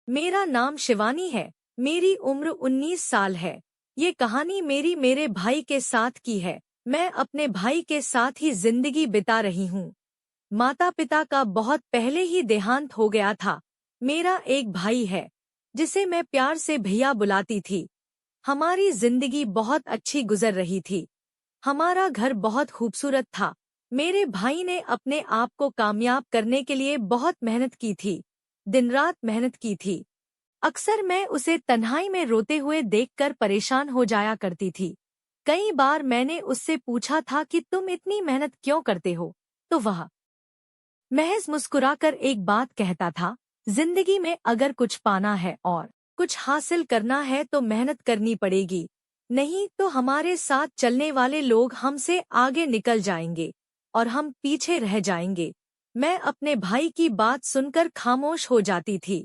मेरा नाम शिवानी है। मेरी उम्र 19 साल है। ये कहानी मेरे भाई के साथ की है। मैं अपने भाई के साथ ही जिंदगी बिता रही हूँ। माता पिता का बहुत पहले ही देहांत हो गया था। मेरा एक भाई है जिसे मैं प्यार से भैया बुलाती थी। हमारी जिंदगी बहुत अच्छी गुजर रही थी। हमारा घर बहुत खूबसूरत था। मेरे भाई ने अपने आप को कामयाब करने के लिए बहुत मेहनत की थी, दिन रात मेहनत की थी। अक्सर मैं उसे तन्हाई में रोते हुए देखकर परेशान हो जाया करती थी। कई बार मैंने उससे पूछा था कि तुम इतनी मेहनत क्यों करते हो, तो वह महज मुस्कुराकर एक बात कहता था, जिंदगी में अगर कुछ पाना है और कुछ हासिल करना है तो मेहनत करनी पड़ेगी, नहीं तो हमारे साथ चलने वाले लोग हमसे आगे निकल जाएंगे और हम पीछे रह जाएंगे। मैं अपने भाई की बात सुनकर खामोश हो जाती थी।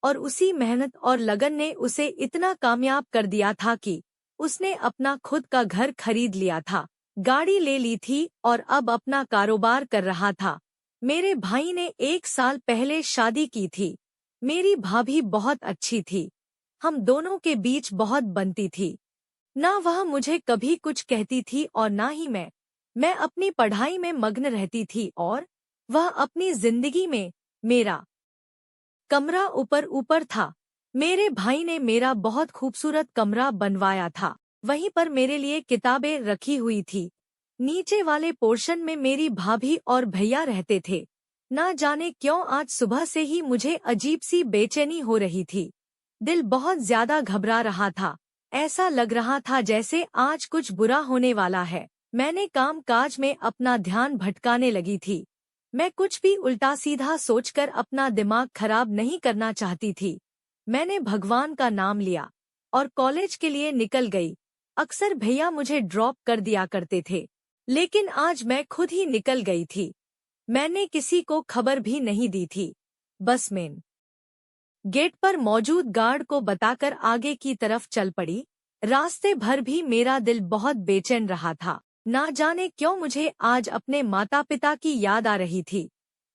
और उसी मेहनत और लगन ने उसे इतना कामयाब कर दिया था कि उसने अपना खुद का घर खरीद लिया था, गाड़ी ले ली थी और अब अपना कारोबार कर रहा था। मेरे भाई ने 1 साल पहले शादी की थी। मेरी भाभी बहुत अच्छी थी। हम दोनों के बीच बहुत बनती थी। ना वह मुझे कभी कुछ कहती थी और ना ही मैं अपनी पढ़ाई में मग्न रहती थी और वह अपनी जिंदगी में। मेरा कमरा ऊपर ऊपर था। मेरे भाई ने मेरा बहुत खूबसूरत कमरा बनवाया था। वहीं पर मेरे लिए किताबें रखी हुई थी। नीचे वाले पोर्शन में मेरी भाभी और भैया रहते थे। ना जाने क्यों आज सुबह से ही मुझे अजीब सी बेचैनी हो रही थी। दिल बहुत ज्यादा घबरा रहा था। ऐसा लग रहा था जैसे आज कुछ बुरा होने वाला है। मैंने काम काज में अपना ध्यान भटकाने लगी थी। मैं कुछ भी उल्टा सीधा सोचकर अपना दिमाग खराब नहीं करना चाहती थी। मैंने भगवान का नाम लिया और कॉलेज के लिए निकल गई। अक्सर भैया मुझे ड्रॉप कर दिया करते थे, लेकिन आज मैं खुद ही निकल गई थी। मैंने किसी को खबर भी नहीं दी थी। बस मेन गेट पर मौजूद गार्ड को बताकर आगे की तरफ चल पड़ी। रास्ते भर भी मेरा दिल बहुत बेचैन रहा था। ना जाने क्यों मुझे आज अपने माता पिता की याद आ रही थी।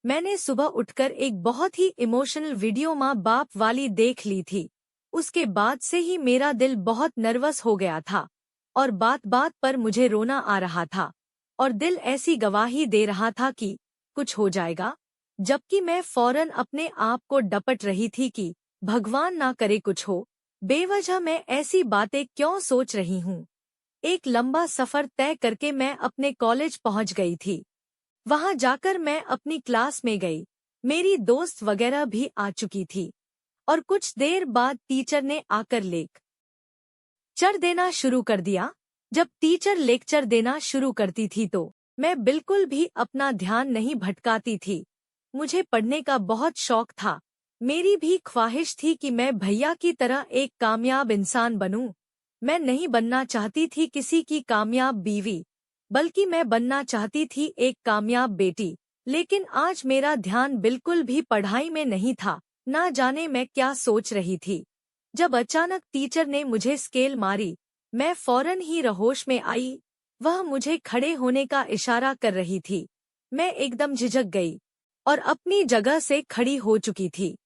मैंने सुबह उठकर एक बहुत ही इमोशनल वीडियो माँ बाप वाली देख ली थी। उसके बाद से ही मेरा दिल बहुत नर्वस हो गया था और बात बात पर मुझे रोना आ रहा था और दिल ऐसी गवाही दे रहा था कि कुछ हो जाएगा, जबकि मैं फौरन अपने आप को डपट रही थी कि भगवान ना करे कुछ हो। बेवजह मैं ऐसी बातें क्यों सोच रही हूँ। एक लंबा सफर तय करके मैं अपने कॉलेज पहुंच गई थी। वहां जाकर मैं अपनी क्लास में गई। मेरी दोस्त वगैरह भी आ चुकी थी और कुछ देर बाद टीचर ने आकर लेक्चर देना शुरू कर दिया। जब टीचर लेक्चर देना शुरू करती थी तो मैं बिल्कुल भी अपना ध्यान नहीं भटकाती थी। मुझे पढ़ने का बहुत शौक था। मेरी भी ख्वाहिश थी कि मैं भैया की तरह एक कामयाब इंसान बनूं। मैं नहीं बनना चाहती थी किसी की कामयाब बीवी, बल्कि मैं बनना चाहती थी एक कामयाब बेटी। लेकिन आज मेरा ध्यान बिल्कुल भी पढ़ाई में नहीं था। ना जाने मैं क्या सोच रही थी। जब अचानक टीचर ने मुझे स्केल मारी, मैं फौरन ही होश में आई। वह मुझे खड़े होने का इशारा कर रही थी। मैं एकदम झिझक गई और अपनी जगह से खड़ी हो चुकी थी।